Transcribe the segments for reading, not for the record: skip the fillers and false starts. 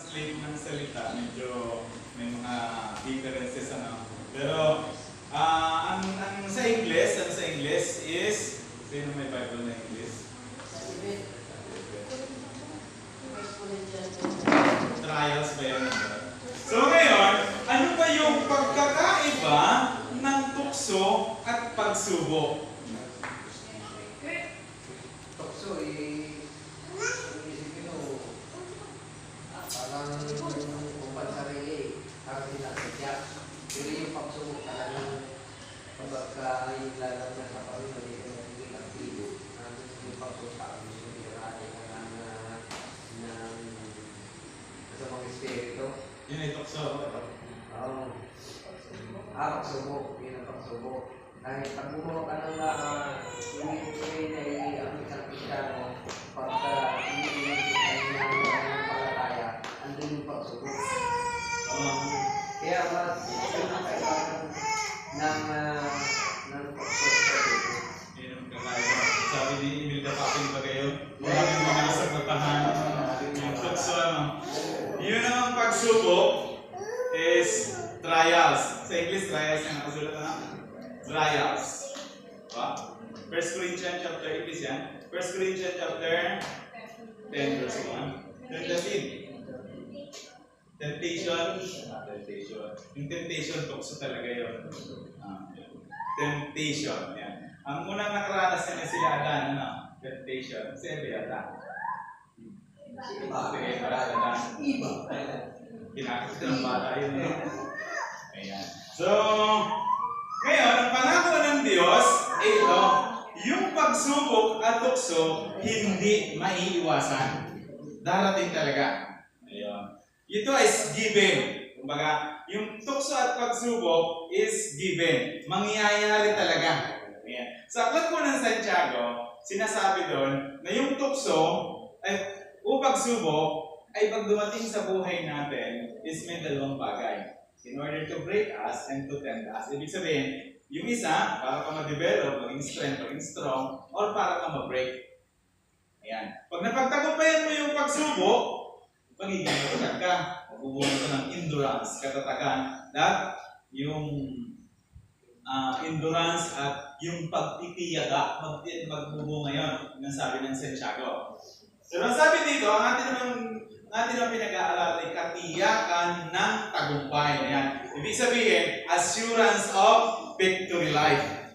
Translate ng salita, medyo may mga differences ano. Pero ang sa English is, sino may Bible na English? Trials ba yan? So ngayon, ano ba yung pagkakaiba ng tukso at pagsubok? Tukso parang umpan sarili, parang sinasadya. Pero yung pagsubok talagang pagkailalang na sa pamilya, hindi ka nagiging aktibo. Yung pagsubok parang sumiraan ka ng masamang espiritu. Yun ay tukso. Oo. Pagsubok. Yun ang pagsubok. Dahil pag gumawa ka ng hindi na ang isang Kristiyano, pagka hindi ka ng palataya, andun yung pagsubok. Kaya mas yun ang kailangan ng pagsubok. Yun ang kakaiba. Sabi ni Imelda Papin ba kayo? Maraming mga nasagmatahan. Yung tukso ano. Yun ang pagsubok is trials. Sa English, trials yung nakasulat na. Trials. Diba? 1 Corinthians chapter 8 is yan. 1 Corinthians chapter 10 verse 1. Temptation. Yung temptation, tukso talaga yun. Temptation. Yan. Ang unang nakaranas na sila Adan, ano? Temptation. Si Eve Adan. Iba. Kinakit ng bata yun eh. Ayan. So, ngayon, ang pangako ng Diyos ay ito, yung pagsubok at tukso, hindi maiiwasan. Darating talaga. Ayan. Ito is given. Kumbaga, yung tukso at pagsubok is given. Mangyayari talaga. Ayan. Sa aklat po ng Santiago, sinasabi doon na yung tukso o pagsubok ay pag dumating sa buhay natin is may dalawang bagay. In order to break us and to tend us. Ibig sabihin, yung isa, para ka ma-develop, maging strength, maging strong, or para ka ma-break. Ayan. Pag napagtagumpayan mo yung pagsubok, magiging matatag ka. Magbubunga ka ng endurance, katatagan, at yung endurance at yung pagtitiyaga, magbubunga yun. Yung sabi ng Santiago. Pero ang sabi dito, ang atin naman pinag-aaral ay katiyakan ng tagumpay. Ayan. Ibig sabihin, assurance of victory life.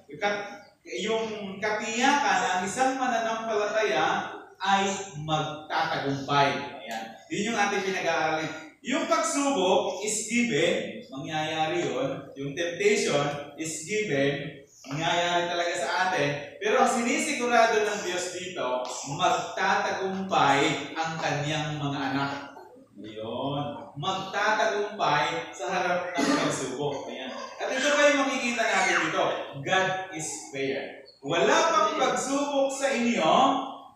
Yung katiyakan ng isang mananampalataya ay magtatagumpay. Ayan. Yun yung ating pinag-aaral. Yung pagsubok is given, mangyayari yun. Yung temptation is given, mangyayari talaga sa atin. Pero ang sinisigurado ng Diyos dito, magtatagumpay ang kanyang mga anak. Yun. Magtatagumpay sa harap ng pagsubok. Ayan. At ito ba yung makikita natin dito? God is fair. Wala pang pagsubok sa inyo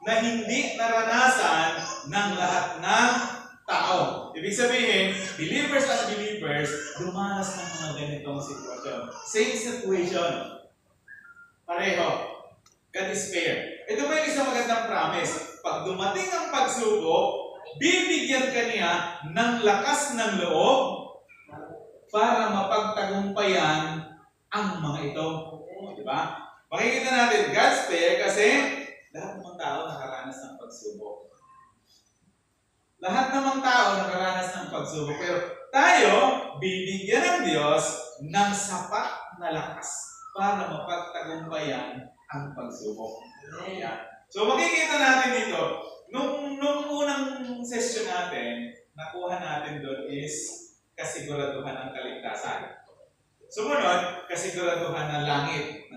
na hindi naranasan ng lahat ng tao. Ibig sabihin, believers at unbelievers, dumanas ng mga ganitong sitwasyon. Same situation. Pareho. God is fair. Ito ba yung isang magandang promise? Pag dumating ang pagsubok, bibigyan ka niya ng lakas ng loob para mapagtagumpayan ang mga ito. Diba? Makikita natin, God's fair kasi lahat ng tao nakaranas ng pagsubok. Lahat ng tao nakaranas ng pagsubok. Pero tayo, bibigyan ng Diyos ng sapat na lakas para mapagtagumpayan ang pagsubok. Ayan. So makikita natin dito, nung unang session natin, nakuha natin doon is kasiguraduhan ng kaligtasan. Sumunod, kasiguraduhan ng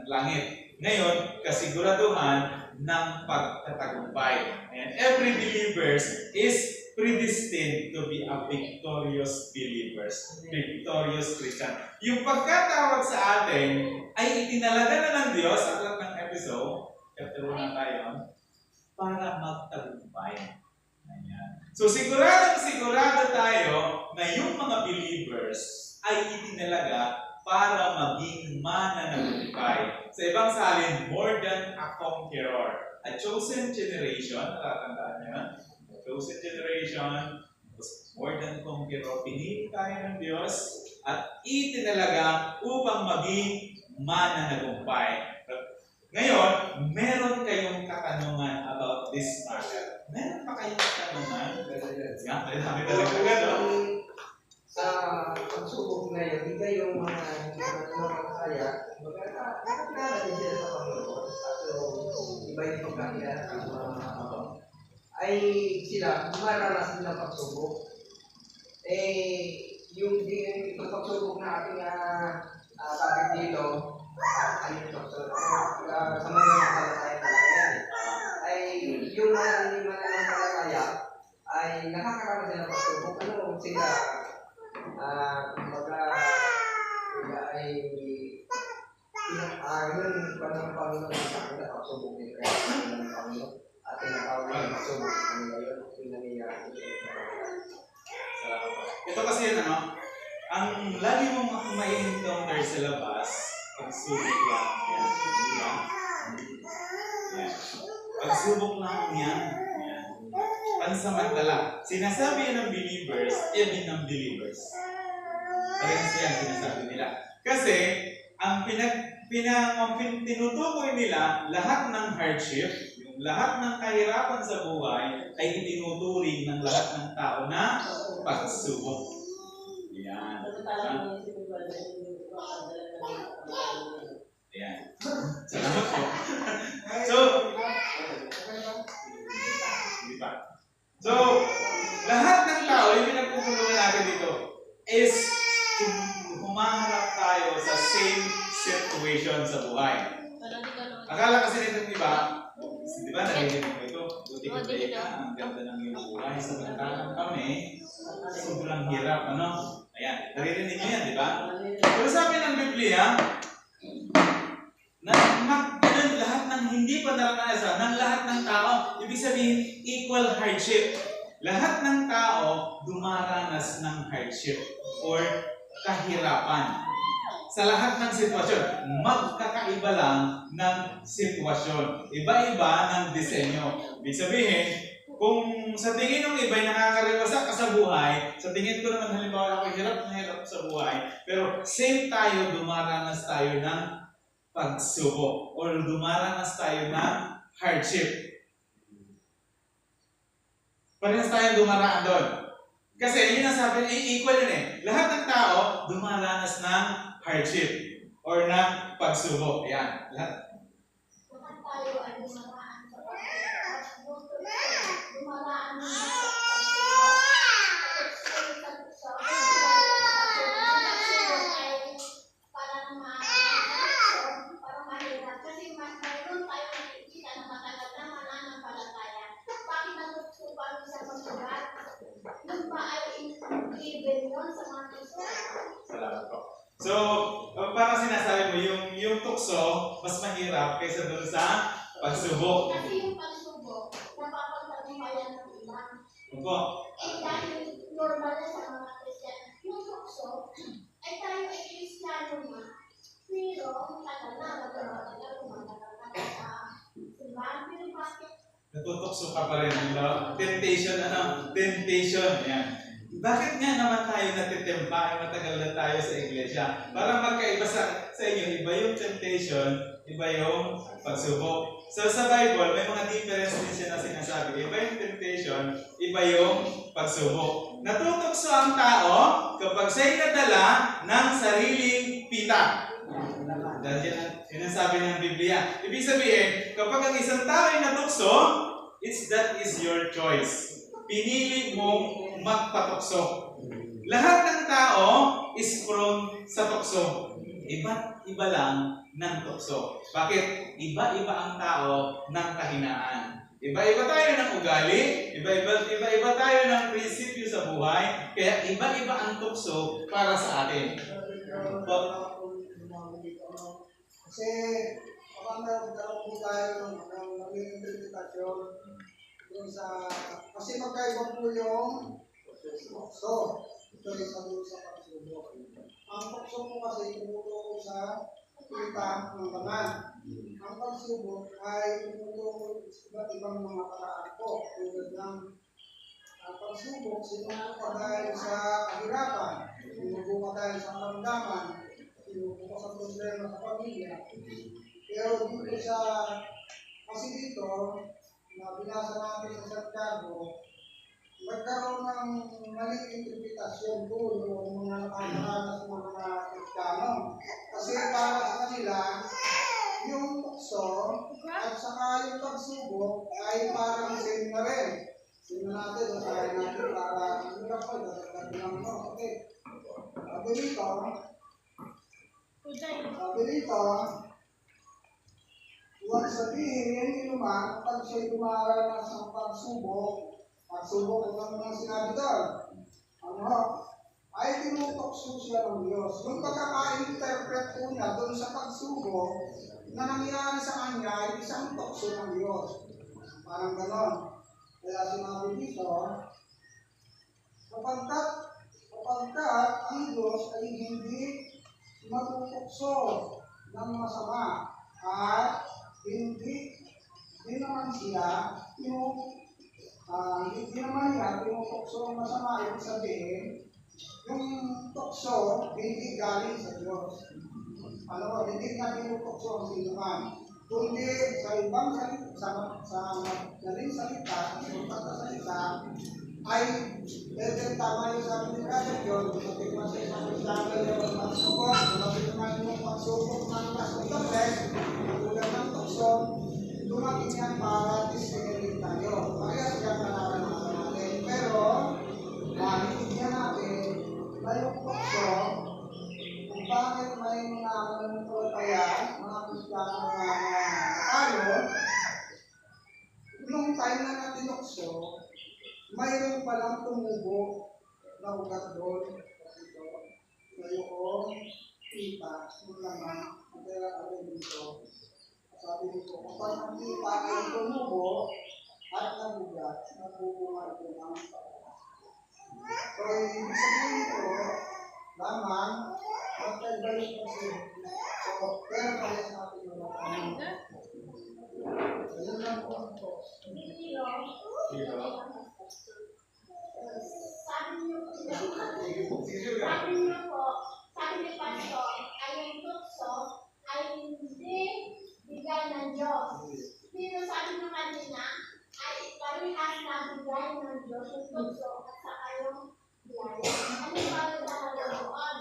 langit. Ngayon, kasiguraduhan ng pagtatagumpay. And every believer is predestined to be a victorious believers, victorious Christian. Yung pagkatawag sa atin ay itinalaga na ng Diyos sa aklat ng episode, chapter 1 na tayo, para magtagumpay. Ayan. So sigurado tayo na yung mga believers ay itinalaga para maging mananagumpay. Sa ibang salin, more than a conqueror. A chosen generation, natatandaan niyo, chosen generation was more than tagumong pero pinili tayo ng Diyos at itinalaga upang maging mananagumpay. Ngayon, meron kayong katanungan about this matter. Meron pa kayong katanungan? Yan, marami talaga gano'n. Sa pagsubok na yun, hindi kayong mga kaya, nakakilala din sila sa Panginoon. So, iba yung pagkakilala ng mga ay sila, maranas din ang pagsubok. Yung pagsubok na ating topic dito, sa mga mananampalataya talaga yan. Ay yung mga hindi mananampalataya ay nakakaranas sila ng pagsubok. Ano sila? Kumbaga sila ay yun parang Panginoon sa akin na pagsubok din kaya ng Panginoon at tinatawag ng pagsubok kanila yun yung nangyayari. Ito kasi yun, ang lagi mong ma-encounter sa labas, pagsubok lang yan. Diba? Yan. Pagsubok lang yan. Yan. Pansamantala. Sinasabi yan ng believers, even ng believers. Parehas yan sinasabi nila. Kasi, ang tinutukoy nila, lahat ng hardship, yung lahat ng kahirapan sa buhay, ay itinuturing ng lahat ng tao na pagsubok. Yan. Yan. Salamat po. So, lahat ng tao, yung pinagpupulungan natin dito, is humaharap tayo sa same situation sa buhay. Akala kasi nito, di ba, narinig mo ito, buti ko tayo ang ganda ng iyong buhay. Samantalang kami, sobrang hirap, Ayan, naririnig nyo yan, di ba? Pero sabi ng Biblia, na lahat ng hindi pa naranasan, ng lahat ng tao, ibig sabihin, equal hardship. Lahat ng tao dumaranas ng hardship or kahirapan. Sa lahat ng sitwasyon, magkakaiba lang ng sitwasyon. Iba-iba ng disenyo. Ibig sabihin, kung sa tingin ng iba'y nakakariwasa ka sa buhay, sa tingin ko naman halimbawa ako hirap na hirap sa buhay, pero same tayo, dumaranas tayo ng pagsubok or dumaranas tayo ng hardship. Parehas tayo dumaraan doon. Kasi yun ang sabi, equal yun eh. Lahat ng tao dumaranas ng hardship or ng pagsubok. Ayan. Lahat. Lahat tayo ay dumaraan sa pagsubok. Dumaraan ng Salamat po. So, parang sinasabi mo, yung tukso, mas mahirap kaysa doon sa pagsubok. Kasi yung pagsubok, napapagtagumpayan ng iba. Opo. Dahil normal na sa mga Kristiyan, yung tukso, ay tayo ay Kristiyano na. Pero, tagal na, matagal, kumatagal na sa simbahan. Pero bakit? Natutukso ka pa rin. Temptation, Temptation. Ayan. Bakit nga naman tayo natitempa? Matagal na tayo sa iglesia. Para magkaiba sa inyo, iba yung temptation, iba yung pagsubok. So sa Bible, may mga difference din siya na sinasabi. Iba yung temptation, iba yung pagsubok. Natutukso ang tao kapag siya'y nadala ng sariling pita. Dahil yan ang sabi ng Biblia. Ibig sabihin, kapag ang isang tao ay natukso, that is your choice. Pinili mong magpatukso. Lahat ng tao is prone sa tukso. Iba't iba lang ng tukso. Bakit? Iba-iba ang tao ng kahinaan. Iba-iba tayo ng ugali, iba-iba tayo ng prinsipyo sa buhay, kaya iba-iba ang tukso para sa atin. Kasi kapag nagkaroon po tayo ng interpretasyon doon sa, kasi magkaiba po yung tukso. Ito yung sabi sa pagsubok. Ang tukso po kasi tumutulong sa kita ng banal. Ang pagsubok ay tumutulong sa iba't ibang mga paraan po. Tulad ng pagsubok, sinuko dahil sa pamilya. Pero dito sa, kasi dito, na binasa natin sa Santiago, nagkaroon ng maling interpretasyon doon yung mga nakakaranas ng mga Kristiyano. Kasi para sa kanila, yung tukso at saka yung pagsubok ay parang same na rin. Sino natin, masahin natin para hirap pa, dati lang mo. Okay. Sabi dito, huwag sabihin inuman pag siya'y dumaranas ng pagsubok ito ang sinabi doon. Ano? Ay tinutokso siya ng Diyos. Yung pagkaka-interpret po niya doon sa pagsubok na nangyari sa kanya ay isang tukso ng Diyos. Parang ganon. Kaya sinabi dito, kapagkat ang Diyos ay hindi matutokso ng masama at hindi naman siya tinutokso ng masama. Ibig sabihin, yung tukso hindi galing sa Diyos. Hindi na tinutokso ang sinuman. Kundi sa ibang salita, sa madaling salita, sa pagkasalita, ay tama yung sabi ni Brother John, lumapit naman sa isang Kristiyano yung pagsubok, lumapit naman yung pagsubok ng Pastor tulad ng tukso, lumapit yan para distinguin tayo. Kaya siya nararamdaman natin. Pero, nahitigyan natin na yung tukso, kung bakit may mga mananampalataya, mga Kristiyano na tayo, nung time na natin tukso, mayroon palang tumubo na ugat doon ngayong kita ng laman ang kaya dito. Sabi nito, kapag ang kita ay tumubo at nabugat, nabubunga ito ng pagkakas. So, ibig sabihin ito, lamang magkaibalik kasi. So, pero kaya sa ating mga kami. Ayun lang po ang ito. Sabi niyo po, sabi ni Pastor, ay yung tukso ay hindi bigay ng Diyos. Pero sabi niyo kanina, ay parehas na bigay ng Diyos yung tukso at saka yung biyaya. Ano ba yung nakalaroon?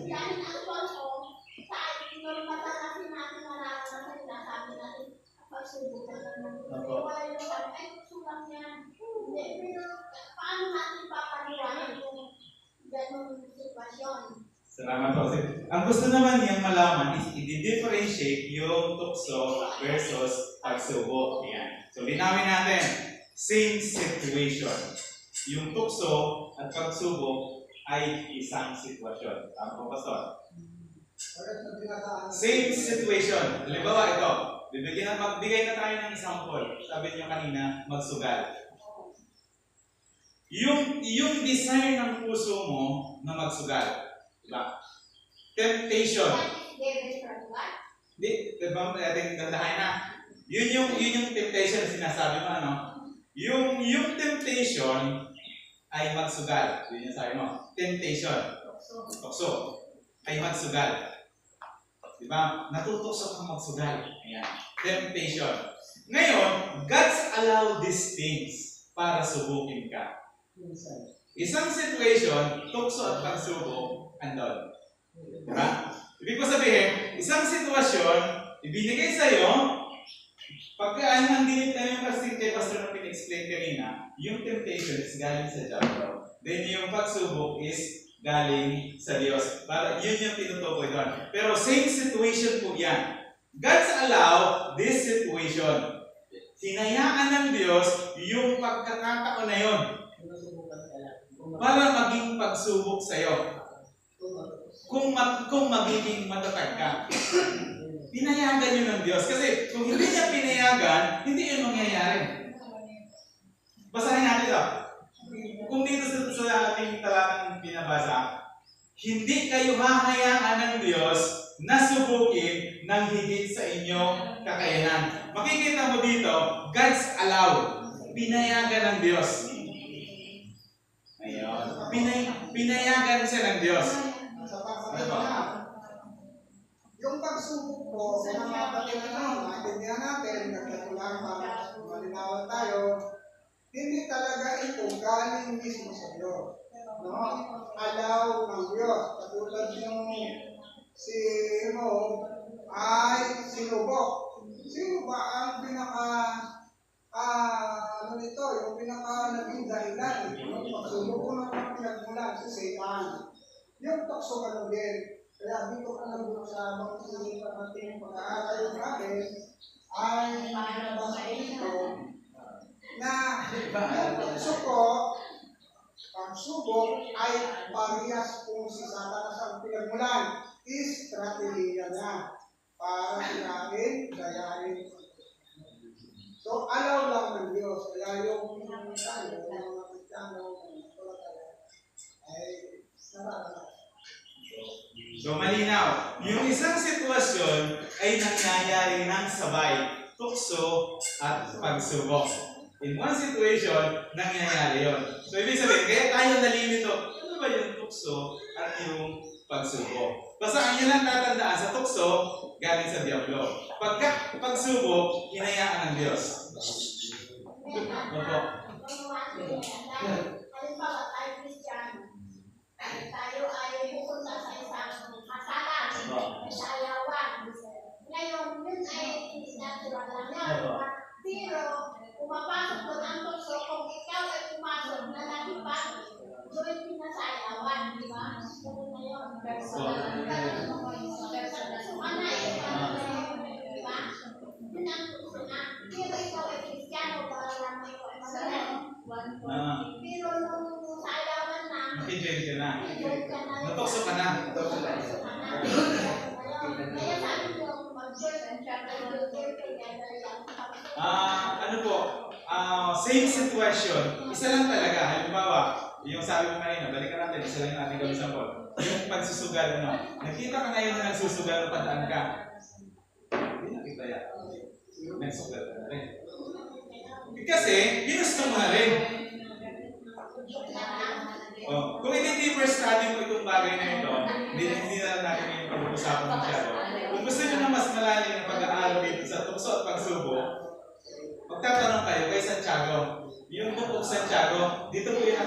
Dahil ang tukso, sa ating normal kasi natin naranasan na sabi natin, pagsubukan ng Diyos. Wala yung sabi, ay tukso lang yan. Hindi, pero paano natin papaliwanag yung ganung sitwasyon? Salamat po. Ang gusto naman niyang malaman is i-differentiate yung tukso versus pagsubok. Yan. So, linawin natin. Same situation. Yung tukso at pagsubok ay isang sitwasyon. Tama po, Pastor? Same situation. Halimbawa, ito. Magbigay na tayo ng example. Sabi niyo kanina, magsugal. Yung desire ng puso mo na magsugal. Diba? Temptation. Diba natin dandahin na? Yun yung temptation na sinasabi mo, ano? Yung temptation ay magsugal. Yun yung sabi mo. Temptation. Tukso. Ay magsugal. Diba? Natutokso kang magsugal. Ayan. Temptation. Ngayon, God's allow these things para subukin ka. Isang situation, tukso at pagsubok, andon. Diba? Ibig ko sabihin, isang sitwasyon, ibinigay sa'yo, pagka ang dinit na yung kasi kay Pastor na pin-explain kanina, yung temptation is galing sa devil. Then yung pagsubok is galing sa Diyos. Para yun yung tinutukoy doon. Pero same situation po yan. God's allow this situation. Hinayaan ng Diyos yung pagkakataon na yun para maging pagsubok sa'yo. Kung magiging matatag ka. Pinayagan yun ng Diyos. Kasi kung hindi niya pinayagan, hindi yun mangyayari. Basahin natin ito. Kung dito sa ating talatang pinabasa, hindi kayo hahayaan ng Diyos na subukin ng higit sa inyong kakayanan. Makikita mo dito, God's allow. Pinayagan ng Diyos. Ayun. Pinayagan siya ng Diyos. Yung pagsubok pagsubok po, mga kapatid maintindihan natin, nagdato lang para malinawan tayo, hindi talaga ito galing mismo sa Diyos. No? Alaw ng Diyos. Katulad yung si ay sinubok. Sino ba ang yung pinaka naging dahilan? Yung pagsubok ko ng mga pinagmulan si Satan. Yung tukso ka din. Kaya dito ka lang sa mga sinilipan natin pag-aaral natin ay nabasa dito na yung tukso ko, pagsubok ay parehas kung si Satanas ang pinagmulan. Strategiya na para sinain, gayahin. So, alaw lang ng Diyos. Kaya yung tayo, yung mga Kristiyano, ay nararanas. So malinaw, yung isang sitwasyon ay nangyayari ng sabay, tukso at pagsubok. In one situation, nangyayari yon. So ibig sabihin, kaya tayo nalilito, ano ba yung tukso at yung pagsubok? Basta ang yun ang tatandaan sa tukso, galing sa Diablo. Pagka pagsubok, hinayaan ng Diyos. Opo. Halimbawa, tayo Kristiyano. Tayo ay pupunta sa isang kasalan, sa ayawan. Ngayon, yun ay natural lang yan. Pero, pumapasok doon ang tukso, kung ikaw ay pumasok na nalipad, doon din na sa ayawan, di ba? Doon na yun. So, ano di ba? Yun ang tukso na. Pero ikaw ay Kristiyano, para lang may pero nung sa ayawan na, Makijoin ka na. Natukso ka na. kaya sabi ko, mag-church and chapter Ano po, same situation. Isa lang talaga. Halimbawa, yung sabi mo kanina, balikan natin, isa lang yung ating gawin sa Paul. Yung pagsusugal, nakita ka ngayon na nagsusugal, padaan ka. Hindi nakita yan. Nagsusugal ka na rin. Kasi, ginusto mo na rin. Kung i-deeper study mo itong bagay na ito, hindi na natin yung pag-uusapan masyado. Kung gusto nyo na mas malalim na pag-aaral dito sa tukso at pagsubok, magtatanong kayo kay Santiago. Yung book of Santiago, dito po yung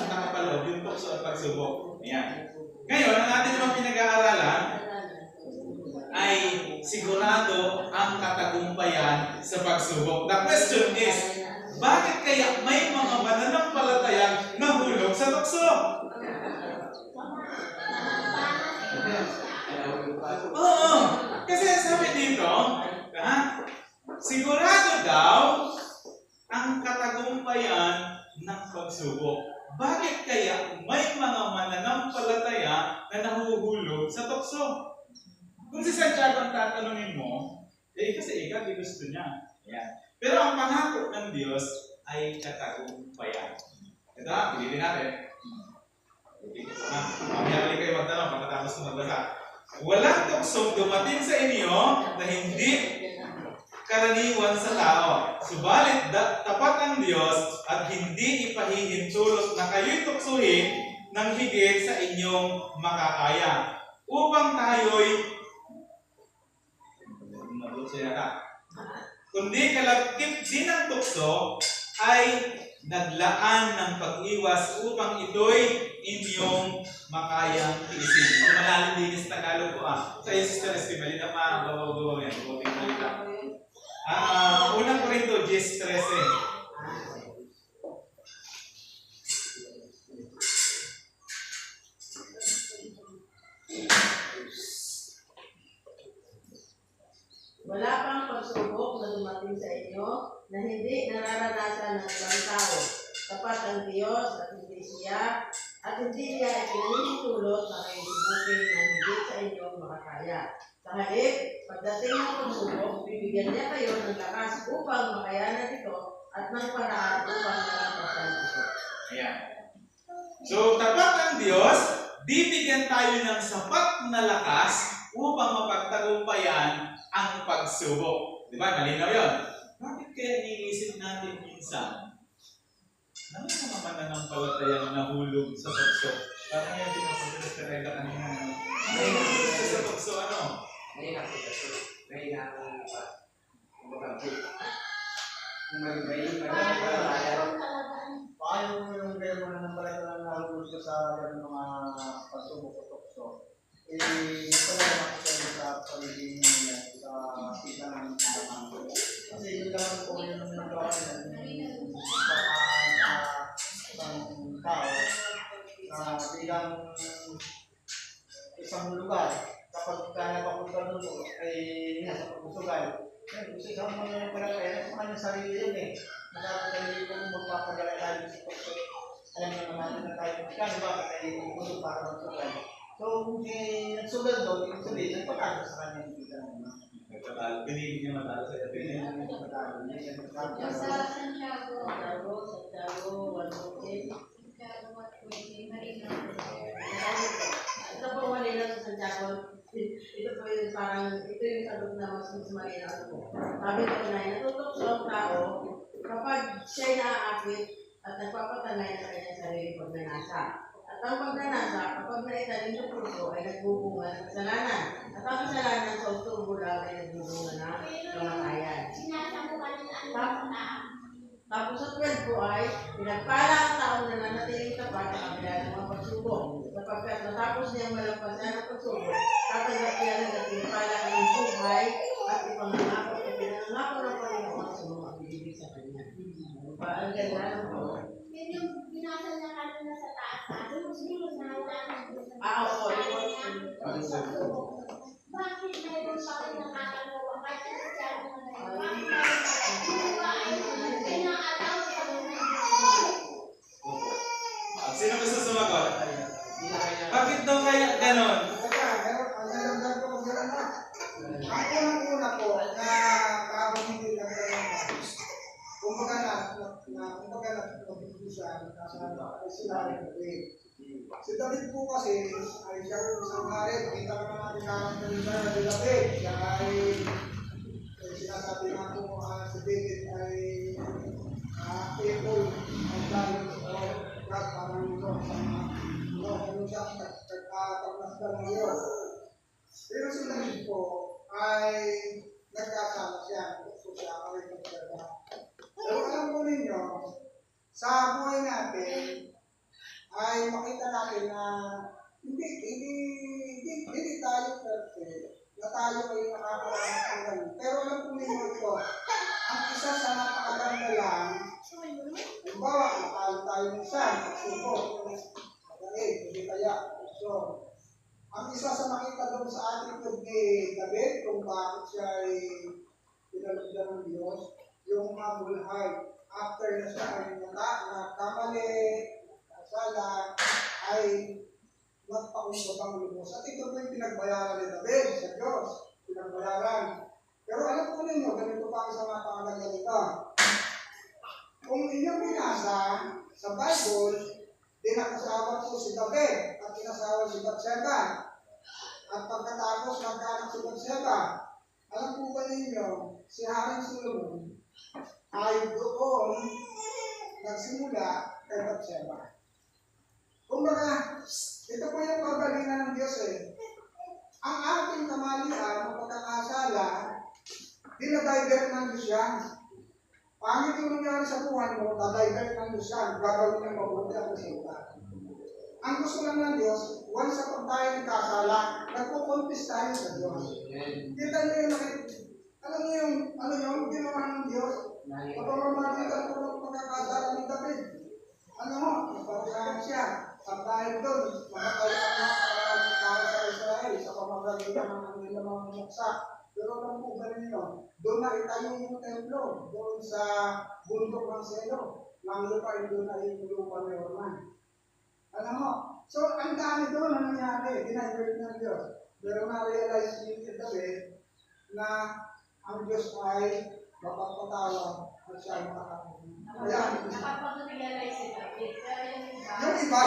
nakapaloob, yung tukso at pagsubok. Ayan. Ngayon, ang ating naman pinag-aaralan ay sigurado ang katagumpayan sa pagsubok. The question is, bakit kaya may mga mananampalatayang nahulog sa tukso? Oo. Kasi sabi dito, sigurado daw ang katagumpayan ng pagsubok. Bakit kaya may mga mananampalataya na nahuhulog sa tukso? Kung si Santiago ang tatanungin mo, kasi ikaw gusto niya. Ayan. Pero ang pangako ng Diyos ay katagumpayan. Ito pilitin natin. Mamaya ulit kayo magtanong pagkatapos ko magbasa. Walang tuksong dumating sa inyo na hindi karaniwan sa tao. Subalit, tapat ang Diyos at hindi ipahihintulot na kayo'y tuksuhin ng higit sa inyong makakaya. Upang tayo'y kundi kalagkit din ng tukso ay naglaan ng pag-iwas upang ito'y inyong makayang tiisin. So, malalim dinis Tagalog ko Sa iyo, Sister Estimali, na mababaw-babaw yan. Buting balita. Unang Korinto 10:13. Wala pang pagsubok na dumating sa inyo na hindi nararanasan ng ibang tao. Tapat ang Diyos at hindi siya ipinahihintulot na kayo subukin na higit sa inyong makakaya. Sa halip, pagdating ng pagsubok, bibigyan niya kayo ng lakas upang makayanan ito at ng paraan upang malampasan ito. Ayan. So, tapat ang Diyos, bibigyan tayo ng sapat na lakas upang mapagtagumpayan ang pagsubok. Di ba? Malinaw yun. Bakit kaya iniisip natin minsan na may mga mananampalatayang nahulog sa tukso? Parang yung pinapagdala sa Reda kanina. May nahulog sa tukso, Ngayon ang aplikasyon. Ngayon ang mag-update. Kung may Ang talagaan. Paano mo yung gaya mo na nang pala ka nahulog ka sa ganun mga pagsubok o tukso? Ito na naman ako sa pagiging sa kita ng mga. Kasi yun lang po yung nagawa nila sa isang tao na bilang isang lugar. Kapag kaya papunta doon po, ay nasa pagkusugal. Gusto isang mga pala sa kanyang sarili yun eh. Nakakasarili ko magpapadala tayo sa tukso. Alam mo naman na tayo magkano bakit ay gusto para magsugal. So kung nagsugal doon, ibig sabihin, nagpatalo sa kanyang kita naman. Nagpatalo. Pinili niya matalo sa iyo. Hindi niya nagpatalo. Hindi niya nagpatalo. Sa Santiago. Santiago, 114. Santiago, 120. Marina. Ito po Manila sa Santiago. Ito po yung parang, ito yung sagot na mas Marina po. Sabi ko na, natutokso ang tao kapag siya'y naaakit at nagpapatanay na kanyang sarili pag nanasa. At ang pagnanasa, kapag naitanim sa puso ay nagbubunga ng kasalanan. At ang kasalanan sa utubo lang ay nagbubunga ng kamatayan. Sinasabukan nila ang mga Tapos sa 12 po ay, pinagpala ang taong nananatiling tapat sa kabila ng mga pagsubok. Sapagkat natapos niyang malampasan ang pagsubok, tatanggap niya ng nagpipala ng buhay at ipangangako at pinangako ng Panginoon sa mga bibig sa kanya. Ang ganda ng po. Yun yung binasa niya kanina sa taas. Yung na wala Oo. Bakit mayroon pa rin nakakalawa? Bakit siya bakit inaalaw sa Sino gusto sumagot? Bakit daw kaya ganon? Ang nalagdag ko kung gano'n na. Ang unang-una po na kapag hindi lang tayo kumbaga nagpipisa ay sila rin David. Si David po kasi ay siya yung isang hari. Kita ka naman natin na David. Siya ay sinasabi nga po si David ay able ang dahil sa God parang ito sa mga ano siya nagkataplasdan ng Diyos. Pero si David po ay nagkasama siya. So siya ay nagkasama. Pero alam po ninyo, sa buhay natin ay makita natin na hindi tayo perfect, na tayo ay nakakaranas ng ganun. Pero alam po ninyo ito, ang isa sa napakaganda lang, halimbawa, nakalo tayo minsan, pagsubok, hindi kaya, so, ang isa sa nakita doon sa attitude ni David, kung bakit siya ay pinalagdan ng Diyos, yung mabulhay. After na siya ay nakamali, nasala, ay nagpakumbag ang lubos. At ito po yung pinagbayaran ni David sa Diyos. Pinagbayaran. Pero alam po ninyo, ganito pa ang isang napakaganda nito. Kung inyong binasa sa Bible, dinakasawa po si David at inasawa si Bathsheba. At pagkatapos nagkaanak si Bathsheba, alam po ba ninyo, si Haring Solomon ay doon nagsimula kay Bathsheba. Kumbaga, ito po yung kagalingan ng Diyos eh. Ang ating kamalian o pagkakasala, dinadivert ng Diyos yan. Pangit yung nangyari sa buhay mo, dadivert ng Diyos yan. Gagawin ng mabuti ang resulta. Ang gusto lang ng Diyos, once upon tayo nagkasala, nagpo-confess tayo sa Diyos. Kita niyo yung alam niyo yung ginawa ng Diyos? Kapamamagitan po ng pagkakasala ni David. Nagpapasahan siya. At dahil doon, makakaya ang tao sa Israel sa pamamagitan ng kanilang mga muksa. Pero alam po ba ninyo, doon na itayo yung templo, doon sa bundok ng Selo. Nang lupa doon na yung lupa ni Orman. Alam mo, so ang dami doon na nangyari, dinivert ng Diyos. Pero na-realize ni David na ang Diyos ay mapagpatawad at siya ay makakapagpatawad. Kaya, nakapag-realize si David. Pero yung yung iba,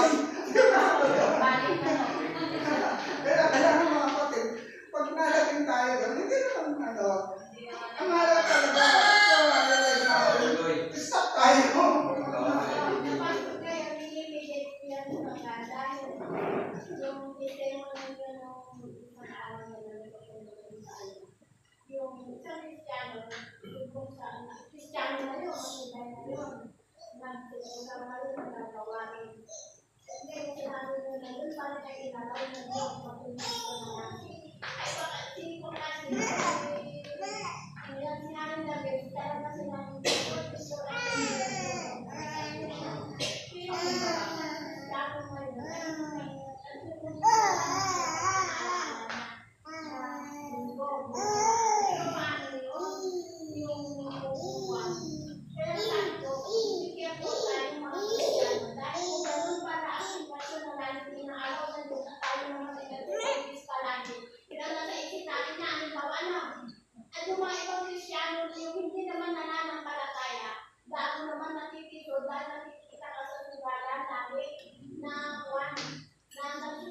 balik na kaya mga kapatid, pag nalating tayo doon, hindi naman ang mahalaga talaga, realize natin, stop tayo. yung araw na nagpapalagay sa ano. Yung isang Kristiyano, yung sa Kristiyano na yun, masibay na yun. Nagtutulong na yun, nagagawain. Ngayon, sinabi mo na yun, parang ay inalaw na yun, patuloy ko na lang. Ay, bakit sino kasi, ngayon sinabi na yun, talaga sinabi na yun, gusto na yun. Pero kung parang Kristiyano na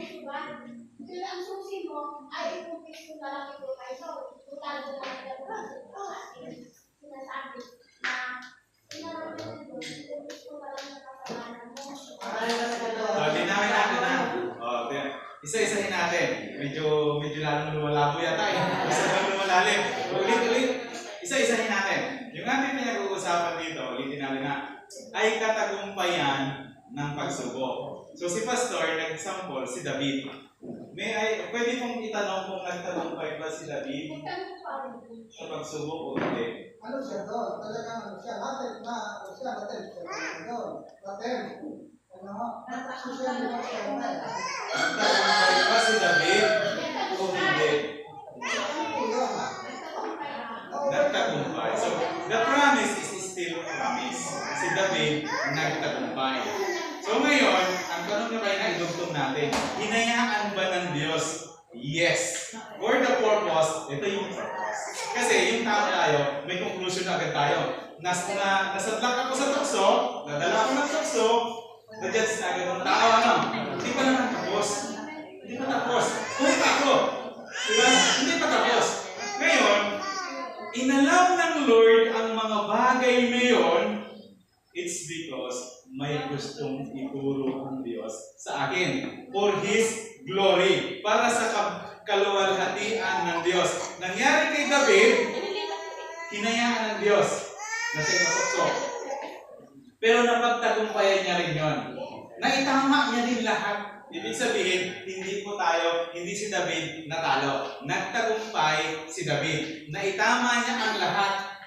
yun, Pero ang susi mo ay ipupis ko na lang ito kayo. Tutalo na lang ito. Sinasabi na inaramin mo, ipupis ko na lang sa kasalanan mo. Linawin natin na. Isa-isahin natin. Medyo lalong lumalabo yata eh. Isa lang lumalalim. Ulit. Isa-isahin natin. Yung ating pinag-uusapan dito, ulitin natin na, ay katagumpayan ng pagsubok. So si Pastor, nag-sample si David. Pwede pong itanong kung nagtagumpay ba si David sa pagsubok o hindi? Ano siya doon? Talagang ano siya? Latin. Ano? Social media. Nagtagumpay ba si David o hindi? Nagtagumpay. So, the promise is still a promise. Si David nagtagumpay. So ngayon, ang tanong na kayo na idugtong natin, hinayaan ba ng Diyos? Yes. For the purpose, ito yung purpose. Kasi yung tao tayo, may conclusion na agad tayo. Nasadlak ako sa tukso, nadala ako ng tukso, na-judge na agad ng tao, Hindi pa naman tapos. Hindi pa tapos. Uy, ako. Diba? Hindi pa tapos. Ngayon, inalam ng Lord ang mga bagay na yun, it's because may gustong ituro ang Diyos sa akin for His glory, para sa kaluwalhatian ng Diyos. Nangyari kay David, hinayaan ng Diyos na siya natukso. Pero napagtagumpayan niya rin yun. Naitama niya din lahat. Ibig sabihin, hindi si David natalo. Nagtagumpay si David. Naitama niya ang lahat.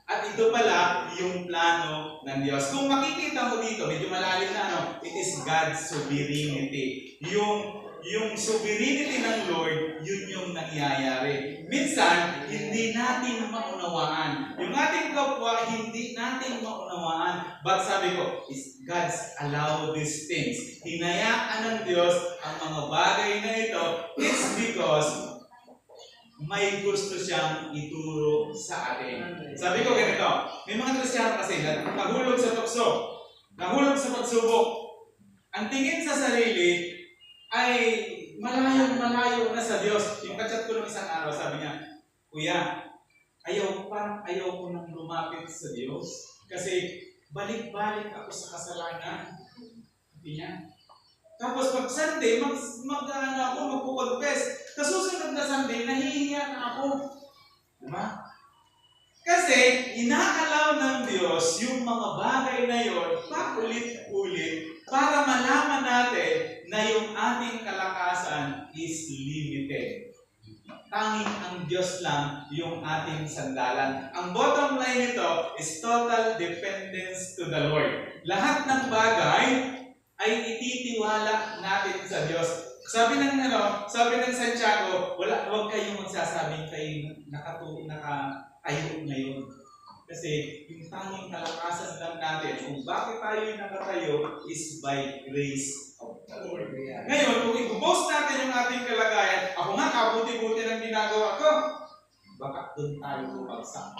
At ito pala yung plano ng Diyos. Kung makikita mo dito, medyo malalim na it is God's sovereignty. Yung sovereignty ng Lord, yun yung nangyayari. Minsan, hindi natin maunawaan. Yung ating kapwa, hindi natin maunawaan. But sabi ko, is God's allow these things. Hinayaan ng Diyos ang mga bagay na ito. It's because may gusto siyang ituro sa atin. Sabi ko ganito, may mga Kristiyano kasi nahulog sa tukso, nahulog sa pagsubok. Ang tingin sa sarili ay malayo na sa Diyos. Yung kachat ko nung isang araw, sabi niya, Kuya, ayaw ko nang lumapit sa Diyos kasi balik-balik ako sa kasalanan. Sabi niya. Tapos pag Sunday, magpo-confess. Sa susunod na Sunday, nahihiya na ako. Diba? Kasi, inaalaw ng Diyos yung mga bagay na yon paulit-ulit para malaman natin na yung ating kalakasan is limited. Tanging ang Diyos lang yung ating sandalan. Ang bottom line nito is total dependence to the Lord. Lahat ng bagay ay ititiwala natin sa Diyos. Sabi ng Santiago, huwag kayong magsasabing kayo nakatayo ngayon. Kasi yung tanging kalakasan lang natin, kung bakit tayo nakatayo is by grace of the Lord. Ngayon, kung i-boast natin yung ating kalagayan, ako nga kabuti-buti ng ginagawa ko, baka doon tayo bumagsak.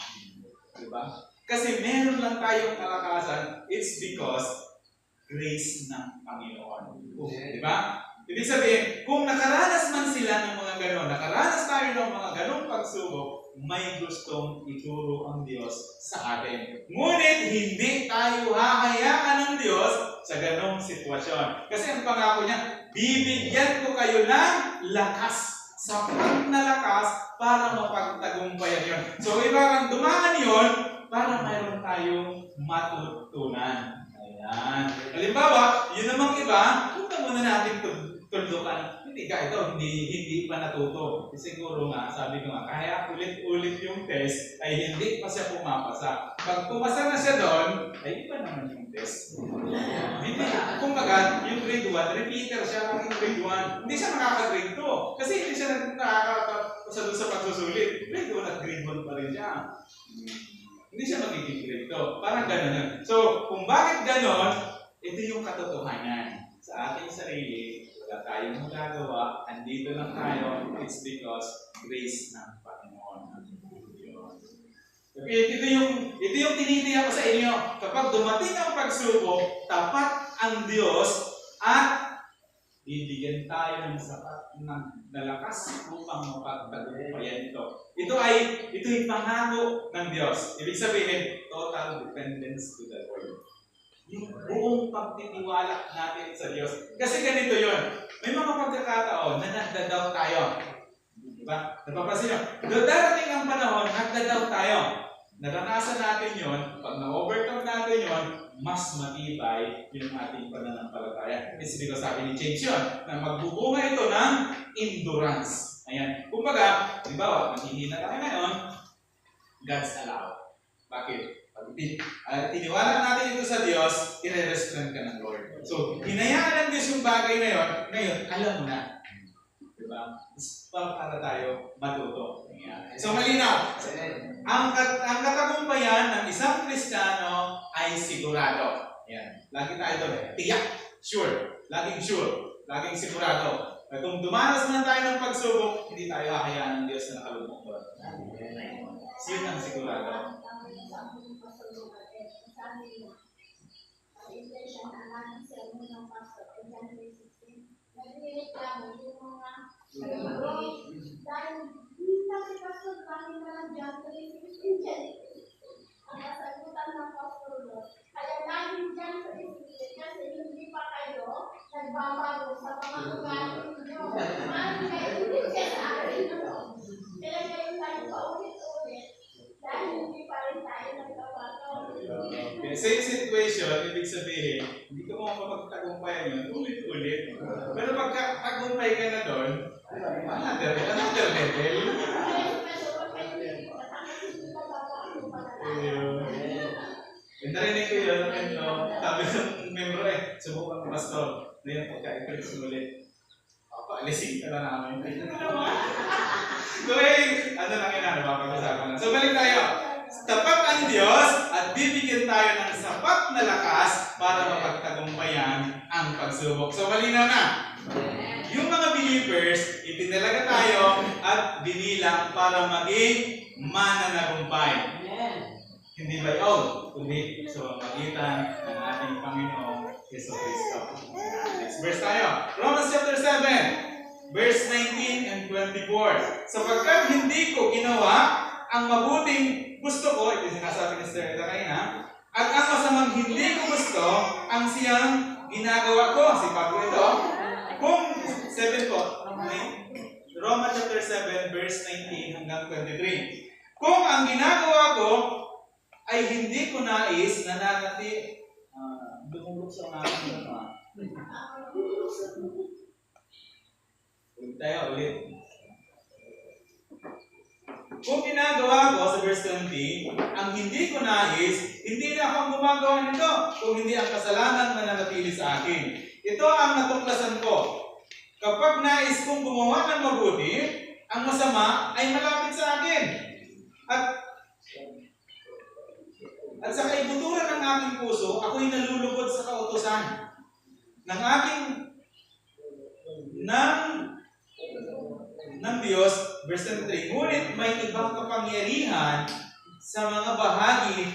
Diba? Kasi meron lang tayong kalakasan, it's because grace ng Panginoon. Diba? Ibig sabihin, kung nakaranas man sila ng mga ganon, nakaranas tayo ng mga ganong pagsubok, may gustong ituro ang Diyos sa atin. Ngunit hindi tayo hahayaan ng Diyos sa ganong sitwasyon. Kasi ang pangako niya, bibigyan ko kayo ng lakas sapat na lakas para mapagtagumpayan yun. So, ibarang dumaan yun para mayroon tayong matutunan. Ayan. Halimbawa, yun namang iba, punta muna natin tuldukan. Hindi ka ito, hindi pa natuto. Siguro nga, sabi ko nga, kaya ulit-ulit yung test, ay hindi pa siya pumapasa. Pag pumasa na siya doon, ay iba naman yung test. Hindi, kumbaga, yung grade 1, repeater siya ng grade 1. Hindi siya makaka-grade 2. Kasi hindi siya nakakapasa doon sa pagsusulit. Grade 1 at grade 1 pa rin siya. Hindi siya magiging grade 2. Parang gano'n yun. So, kung bakit gano'n, ito yung katotohanan. Sa ating sarili, wala tayong magagawa, andito lang tayo, it's because grace ng Panginoon. Okay, ito yung tinitiyak ko sa inyo. Kapag dumating ang pagsubok, tapat ang Diyos at bibigyan tayo ng sapat ng lakas upang mapagtagumpayan ito. Ito'y pangako ng Diyos. Ibig sabihin, total dependence to the Lord. Yung buong pagtitiwala natin sa Diyos. Kasi ganito yun. May mga pagkakataon na nagdadaw tayo. Diba? Napapansin nyo? Darating ang panahon, nagdadaw tayo. Naranasan natin yun. Pag na-overcome natin yun, mas matibay yung ating pananampalataya. It's because sabi ni James yun, na magbubunga ito ng endurance. Ayan. Kumbaga, halimbawa, maghihina tayo ngayon, God's allow. Bakit? Pag tiniwala natin ito sa Diyos, i-re-respond ka ng Lord. So, hinayaan ng Diyos yung bagay na yun, ngayon, alam mo na. Diba? Para tayo matuto. So, malinaw. Ang katagumpayan ng isang Kristiyano ay sigurado. Yan. Lagi tayo doon. Tiyak. Sure. Laging sure. Laging sigurado. At kung dumanas man tayo ng pagsubok, hindi tayo hahayaan ng Diyos na nakalubok doon. Yun ang sigurado. Dahil minta si Pastor, bakit naman dyan 3:16 dyan? Ang kasagutan ng Pastor doon. Kaya laging dyan 3:16 kasi hindi pa kayo nagbabago sa mga ugali ninyo. Hindi siya sa akin. Kaya ngayon tayo paulit-ulit dahil hindi pa rin tayo nagbabago. Same situation, ibig sabihin, hindi ko makapagtagumpayan yun, ulit-ulit. Pero pagka-tagumpay ka na doon, another level. Narinig ko yun, sabi ng membro subukan ko pastor, na yung pagka-preach ulit. Paalisin ka na namin. So ano lang yun, mapag-usapan na. So balik tayo. Tapat ang Diyos at bibigyan tayo ng sapat na lakas para mapagtagumpayan ang pagsubok. So malinaw na. Yung mga believers, itinalaga tayo at binilang para maging mananagumpay. Hindi by all, kundi sa pagitan ng ating Panginoong Jesucristo. Next verse tayo. Romans chapter 7, verse 19 and 24. Sapagkat hindi ko ginawa ang mabuting gusto ko, ito sinasabi ni Sister Eda kanina, at ang masamang hindi ko gusto, ang siyang ginagawa ko. Si Pablo ito. Kung 7 po, Romans chapter 7, verse 19 hanggang 23. Kung ang ginagawa ko ay hindi ko nais na nanati, dumulog sa aking mga. Ulit tayo, ulit. Kung ginagawa ko, sa verse 20, ang hindi ko nais, hindi na akong gumagawa nito kung hindi ang kasalanan na nanatili sa akin. Ito ang natuklasan ko. Kapag nais kong gumawa ng mabuti, ang masama ay malapit sa akin. At sa kaibuturan ng aking puso, ako'y nalulugod sa kautusan ng aking ng Diyos, verse 3, ngunit may ibang kapangyarihan sa mga bahagi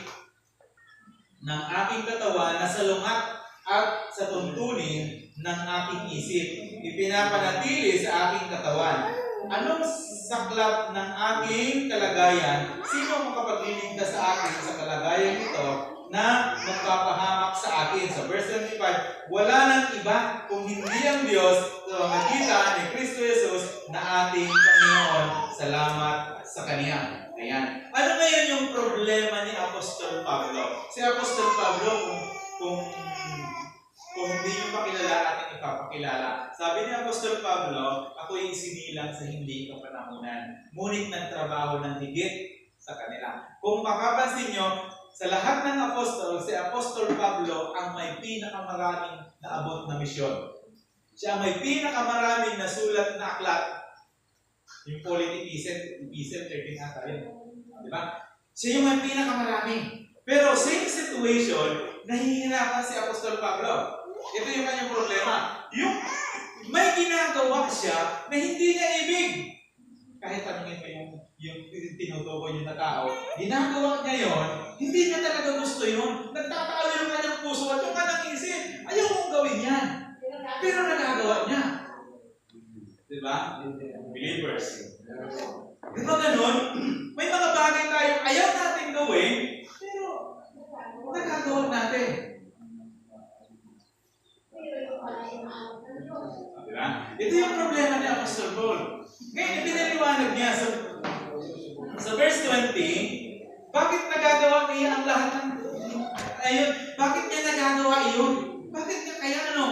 ng aking katawan na salungat at sa tuntunin ng aking isip. Ipinapanatili sa aking katawan. Anong saklap ng aking kalagayan? Sino makapagliligtas sa akin sa kalagayan ito na magpapahamak sa akin? Sa verse 25, wala nang iba kung hindi ang Diyos sa magitan ni Kristo Jesus na ating ating Panginoon, salamat sa Kanya. Ayan. Ano ngayon yung problema ni Apostol Pablo? Si Apostol Pablo, kung hindi nyo pakilala, ating ipapakilala. Sabi ni Apostol Pablo, ako'y isinilang sa hindi kapanahunan, ngunit nagtrabaho ng higit sa kanila. Kung makapansin nyo, sa lahat ng apostol, si Apostol Pablo ang may pinakamaraming naabot na misyon. Siya may pinakamaraming nasulat na aklat. Yung Pauline Epistle 13 ata yun. Diba? Siya yung may pinakamarami. Pero same situation, nahihirapan si Apostol Pablo. Ito yung kanyang problema. Yung may ginagawa siya na hindi niya ibig. Kahit tanungin mo yung tinutukoy niyo na tao, ginagawa niya yon, hindi niya talaga gusto yun. Nagtatalo yung kanyang puso at yung kanyang isip. Ayaw mong gawin yan. Pero nagagawa niya. Diba? Believers. Diba ganun? May mga bagay tayo ayaw natin gawin, pero nagagawa natin. Diba? Ito yung problema ni Apostol Paul. Ngayon, pinaliwanag niya sa verse 20, bakit nagagawa niya ang lahat ng ayun? Bakit niya nagagawa iyon? Bakit niya kaya ano?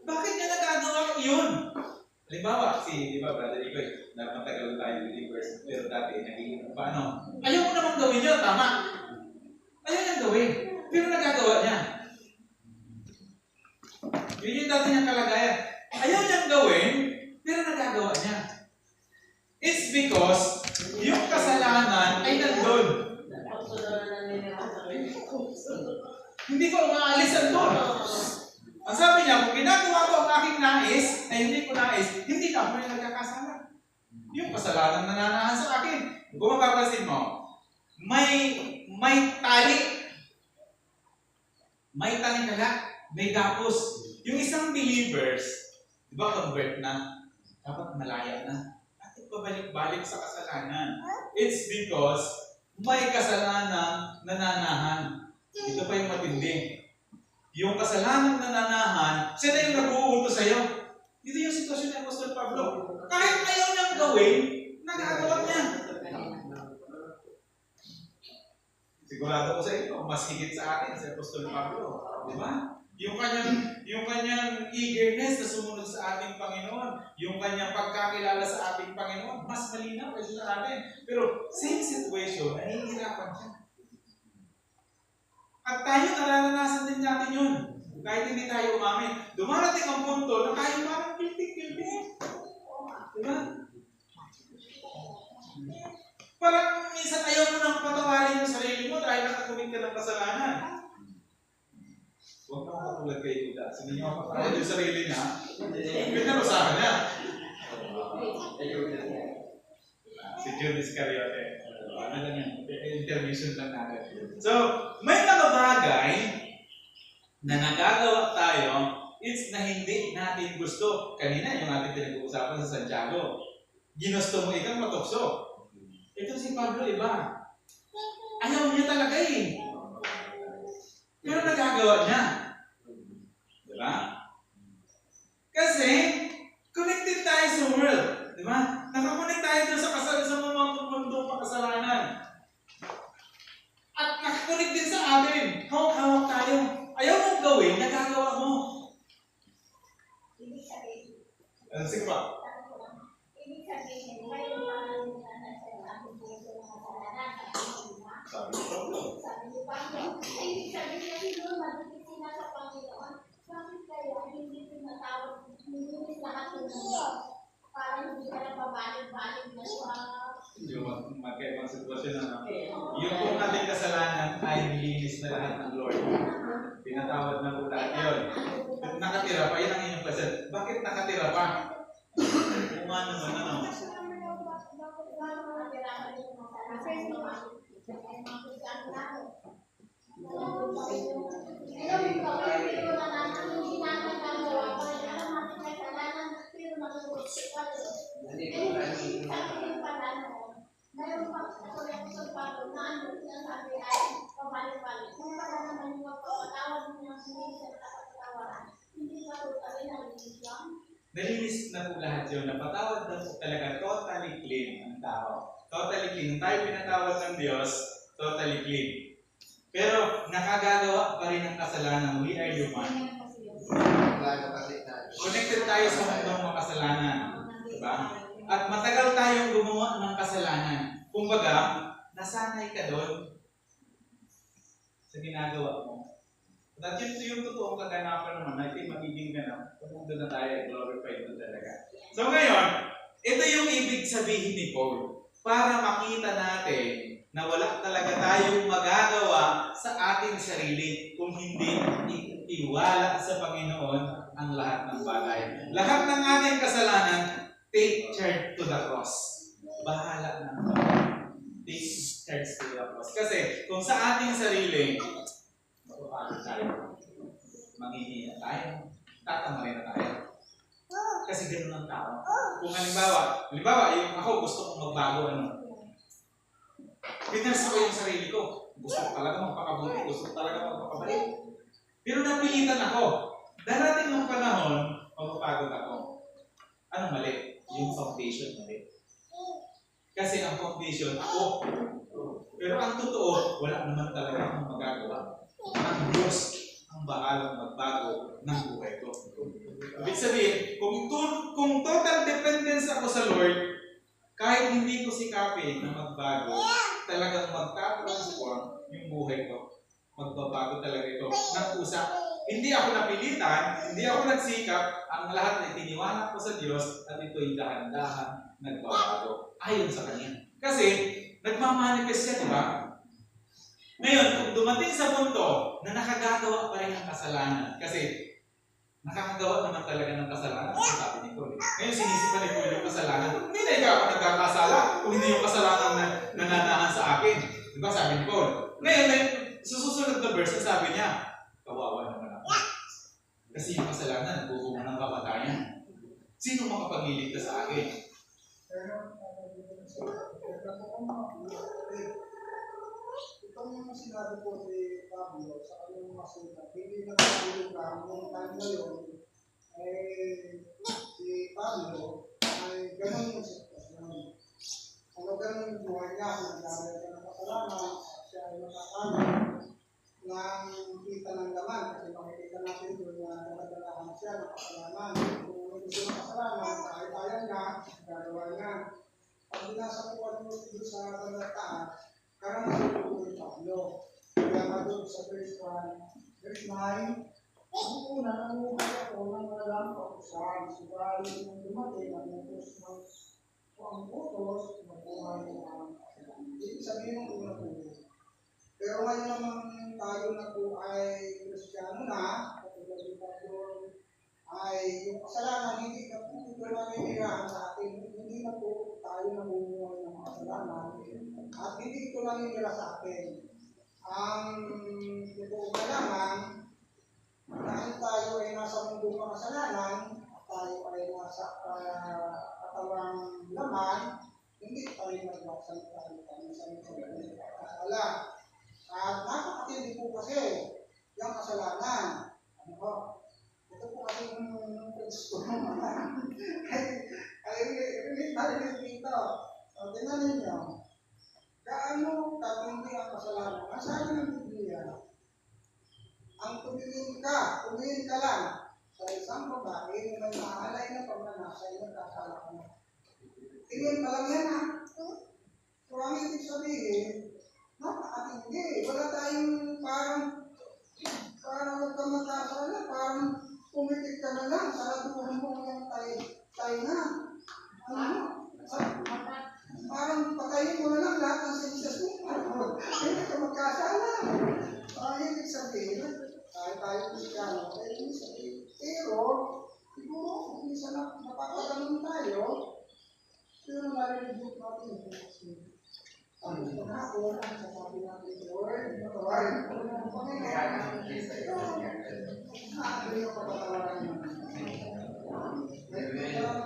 Bakit niya nagagawa iyon? Halimbawa, di ba, Brother Ikoy, matagal tayo believers, pero dati naging paano? Ayaw mo namang gawin yun, tama? Ayaw niyang gawin, pero nagagawa niya. Yun yung dati niyang kalagayan. Ayaw niyang gawin, pero nagagawa niya. It's because yung kasalanan ay nandun. Hindi ko umaalis andun. Ang sabi niya, kung ginagawa ko ang aking nais, ay hindi ko nais, hindi na ako yung nagkakasala. Yung kasalanan na nananahan sa akin. Kung mapapansin mo, may tali. May talikala, may gapos. Yung isang believers, di ba convert na, dapat malaya na. Bakit pabalik-balik sa kasalanan? It's because may kasalanan nananahan. Ito pa yung matindi. Yung kasalanan nananahan, siya na yung nag-uutos sa'yo. Ito yung sitwasyon ni Apostol Pablo. Kahit ayaw niyang gawin, nagagawa niya. Sigurado ko sa ito, mas higit sa atin si Apostol Pablo. Di ba? Yung kanyang eagerness na sumunod sa ating Panginoon, yung kanyang pagkakilala sa ating Panginoon, mas malinaw kaysa sa atin. Pero same situation, nahihirapan siya. At tayo nararanasan din natin yun. Kahit hindi tayo umamin. Dumarating ang punto na tayo parang guilty. Diba? Parang minsan ayaw mo nang patawarin yung sarili mo dahil nakakumit ka ng kasalanan. Huwag na katulad kay Judas. Hindi niyo mapapatawad yung sarili niya. Pinarusahan niya. Si Judas Iscariote. Ano lang yan? Intermission lang natin. So, may mga bagay na nagagawa tayo, it's na hindi natin gusto. Kanina, yung ating pinag-uusapan sa Santiago. Ginusto mo ikang matukso. Ito si Pablo, iba. Ayaw niya talaga eh. Pero nagagawa niya. Diba? Kasi, connected tayo sa world. Diba? Nakakonect tayo doon sa mga mundong makasalanan. At nakakonect din sa atin. Hawak-hawak tayo. Ayaw mong gawin, nagagawa mo. Ibig sabihin, Sige pa. mayroon pa rin na ating puso ng kasalanan. Sabi ni Pablo. Sabi ni Pablo, ay ibig sabihin kasi doon madikit sila sa Panginoon. Bakit kaya hindi tinatawag, hindi lahat ng para hindi ka na pabalik-balik na sa Yung magkaibang sitwasyon na yung kung ating kasalanan ay nilinis na lahat ng Lord. Pinatawad na po lahat yun. Nakatira pa, yun ang inyong question. Bakit nakatira pa? Kung ano naman, ano? Mayroon pa ako sa pagod na ano sinasabi ay pabalik-balik. Kung wala naman yung magpapatawad mo ng hindi sa kapatawaran, hindi ka tutalin ang religion. nalinis na po lahat yun. Napatawad na po talaga, totally clean ang tao. Totally clean. Tayo pinatawad ng Diyos, totally clean. Pero nakagagawa pa rin ng kasalanan. We are human. Lalo kasi na. Connected tayo sa mundong makasalanan. Diba? At matagal tayong gumawa ng kasalanan. Kumbaga, nasanay ka doon sa ginagawa mo. At yun yung totoong kaganapan naman na ito'y magiging ganap. Kung doon na tayo, glorified na talaga. So ngayon, ito yung ibig sabihin ni Paul. Para makita natin na wala talaga tayong magagawa sa ating sarili kung hindi iwala sa Panginoon ang lahat ng bagay. Lahat ng ating kasalanan, take charge to the cross. Bahala na. Take charge to the cross. Kasi kung sa ating sarili, mapapagod tayo, manghihina tayo, tatamarin na tayo. Kasi ganoon ang tao. Kung halimbawa, yung ako gusto kong magbago, piners ko yung sarili ko. Gusto ko talaga magpakabuti, gusto ko talaga magpakabalik. Pero napilitan ako. Darating ng panahon, mapapagod ako. Anong mali? Yung foundation mali. Kasi ang foundation, ako. Pero ang totoo, wala naman talaga akong magagawa. Ang Diyos ang bahalang magbago ng buhay ko. Ibig sabihin, kung total dependence ako sa Lord, kahit hindi ko sikapin na magbago, talagang magka-transform yung buhay ko. Magbabago talaga ito ng pusa. Hindi ako napilitan, hindi ako nagsikap, ang lahat ay tiniwala ko sa Diyos at ito'y dahan-dahan nagbabago. Ayon sa Kanya. Kasi, nagmamanifest siya, di ba? Ngayon, kung dumating sa punto na nakagagawa pa rin ng kasalanan, kasi nakakagawa naman talaga ng kasalanan, ang sabi ni Paul. Ngayon, sinisipan ni Paul yung kasalanan. Hindi na ikaw ako nagkakasala kung hindi yung kasalanan na nananahan sa akin. Di ba sabi ni Paul? Ngayon, susunod na verse, sabi niya, kawawa naman ako. Kasi yung kasalanan, nagbubunga ng kapatayan. Sino makapagliligtas sa akin? Itong sinabi po si Pablo sa kanyang masulat, hindi na tayo lang nung time na yun, si Pablo ay ganun yung sitwasyon. Ano ganun yung buhay niya, nagdamay ka ng kasalanan, siya ay makakalit ng kita ng laman, kasi makikita natin doon na nakadalahan siya ng kasalanan. Kung gusto ng kasalanan, kaya niya, gagawa niya. Pag binasa ko ano doon sa talataan, karanasan ko yung Pablo. Kaya nga doon sa verse 1, verse 9, ang una, namuhay ako ng walang kautusan. Subalit nung dumating ang utos ng ang utos, mabuhay ang kasalanan. Ibig sabihin ng una po. Pero ngayon naman tayo na po ay Kristiyano na, katulad ng Pablo, ay yung kasalanan, hindi na po ito naninirahan sa atin. Hindi na po tayo namumuhay ng kasalanan. At hindi ito naninira sa atin. Ang ito kailangan, dahil tayo ay nasa mundong makasalanan, at tayo ay nasa katawang laman, hindi tayo magsalita ng salita ng kasala. At napakatindi po kasi yung kasalanan. Ano po? Ito po kasi yung gusto mo naman. Ay, relate tayo dito. So, tingnan ninyo. Gaano katindi ang kasalanan? Ang sabi ng Biblia, ang tumingin ka lang sa isang babae na may mahalay na pagnanasa ay nagkasala ka na. Tingin pa lang yan ha. So, ang ibig sabihin, napakatindi. Wala tayong parang huwag kang magkasala, parang pumitik ka na lang, saraduhan mo yung tayo na. Parang patayin mo na lang lahat ng sensyas mo. Hindi ka magkasala. Ang ibig sabihin, tayo Kristiyano, ibig sabihin. Pero, siguro, kung isa na napakaganon tayo, pero narinig natin yung ang ako, ang sasabi natin, Lord, matawarin ko ng Panginoon.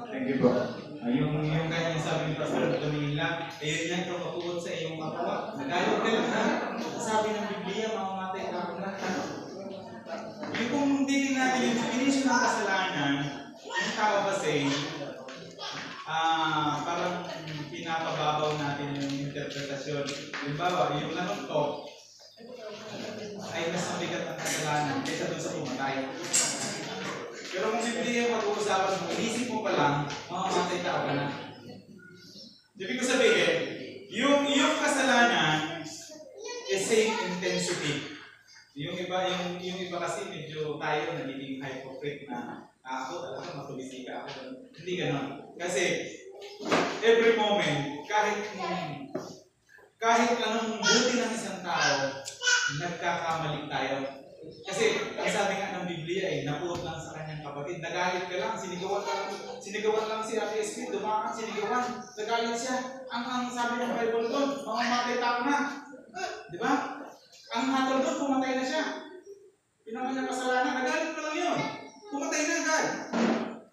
Thank you po. Yung kanyang sabi ni Pastor, tumingin lang, ayun yan kung matuot sa iyong matawa. Nagayod ka lang ha. Sabi ng Biblia, mamamatay ka ako na. Yung kung titignan natin yung definition ng kasalanan, yung tao kasi Halimbawa, yung nanuntok ay mas mabigat ang kasalanan kaysa doon sa pumatay. Pero kung simple yung pag-uusapan mo, inisip mo pa lang, mamamatay ka na. Ibig ko sabihin, yung kasalanan is same intensity. Yung iba kasi medyo tayo nagiging hypocrite na ako talaga matulisika ako. Hindi ganon. Kasi every moment, kahit anong buti ng isang tao, nagkakamali tayo. Kasi ang sabi nga ng Biblia napuot lang sa kanyang kapatid. Nagalit ka lang, sinigawan lang si Ate Esprit, dumaan sinigawan, nagalit siya. Ang sabi ng Bible doon, mamamatay tao na. Di ba? Ang hatol doon, pumatay na siya. Pinama niya kasalanan, nagalit pa lang yun. Pumatay na agad.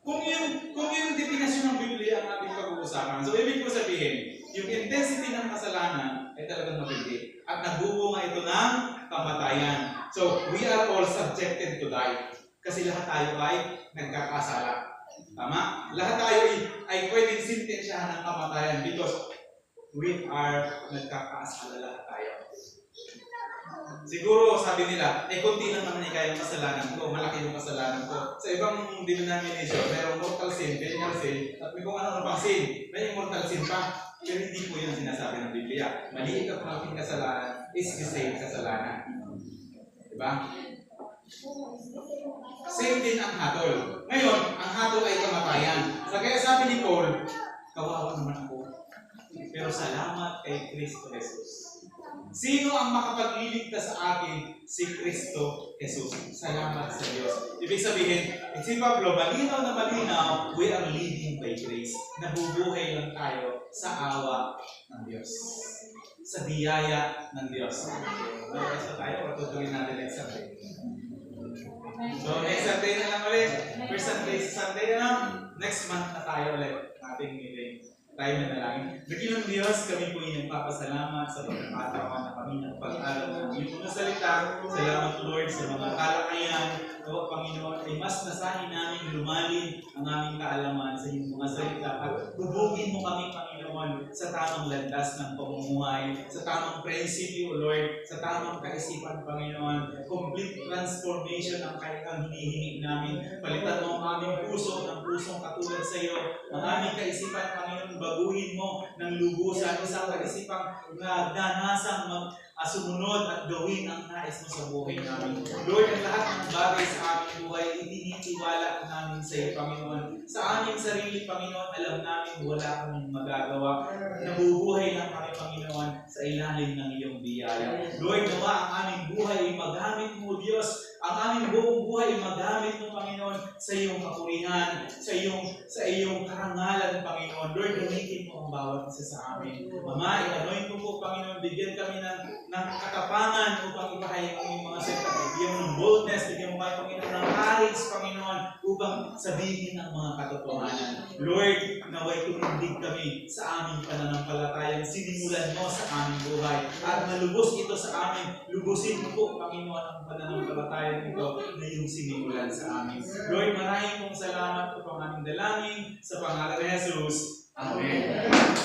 Kung yung definasyon ng Biblia ang ating pag-uusapan. So, ibig ko sabihin, yung intensity ng kasalanan ay talagang mabigay. At nagbubunga ito ng kamatayan. So, we are all subjected to die. Kasi lahat tayo ay nagkakasala. Tama? Lahat tayo ay pwedeng sintensyahan ng kamatayan because we are nagkakasala lahat tayo. Siguro sabi nila, konti lang naman yung kasalanan ko, malaki yung kasalanan ko. Sa ibang denomination, mayroong mortal sin, venial sin, at may kung ano pang sin, may immortal sin pa. Pero hindi po yun ang sinasabi ng Biblia. Maliit at malaking kasalanan is the same kasalanan. Diba? Same din ang hatol. Ngayon, ang hatol ay kamatayan. So, kaya sabi ni Paul, kawawa naman ako. Pero salamat kay Kristo Jesus. Sino ang makapagliligtas sa akin? Si Kristo Jesus. Salamat sa Diyos. Ibig sabihin, si Pablo, malinaw na malinaw, we are living by grace. Nabubuhay lang tayo sa awa ng Diyos. Sa biyaya ng Diyos. Malakas na tayo, patutuloy natin next Sunday. So, next Sunday na lang ulit. First Sunday na lang. Next month na tayo ulit. Ating meeting. Tayo na nalangin. Dakilang Diyos, kami po inyong papasalamat sa pagkakataon na kami ng pag-aral ng iyong mga salita. Salamat Lord sa mga kalakayan. O Panginoon, ay mas nasahin namin lumalim ang aming kaalaman sa iyong mga salita. At hubugin mo kami, Panginoon, sa tamang landas ng pamumuhay, sa tamang prinsipyo, Lord, sa tamang kaisipan, Panginoon. Complete transformation ang kailangang hinihingi namin. Palitan mo ang aming puso ng pusong katulad sa iyo. Ang aming kaisipan, Panginoon, baguhin mo ng lubusan, isang kaisipang danasang sumunod at gawin ang nais mo sa buhay namin. Lord, ang lahat ng bagay sa aming buhay, itinitiwala namin sa iyo, Panginoon. Sa aming sarili, Panginoon, alam namin wala kaming magagawa. Nabubuhay lang kami, Panginoon, sa ilalim ng iyong biyaya. Lord, nawa ang aming buhay ay magamit mo, Diyos. Ang aming buong buhay ay magamit mo, Panginoon, sa iyong kapurihan, sa iyong karangalan, Panginoon. Lord, gamitin mo ang bawat isa sa amin. Ama, i-anoint mo po, Panginoon, bigyan kami ng katapangan upang ipahayag ang iyong mga salita. Bigyan mo ng boldness, bigyan mo kayo, Panginoon, ng courage, Panginoon, upang sabihin ang mga katotohanan. Lord, naway tumindig kami sa aming pananampalatayang sinimulan mo sa aming buhay. At nalubos ito sa amin. Lubusin mo po, Panginoon, ang pananampalatayang ito na yung sinimulan sa amin. Lord, maraming pong salamat po ang aming dalangin sa pangalan ni Jesus. Amen.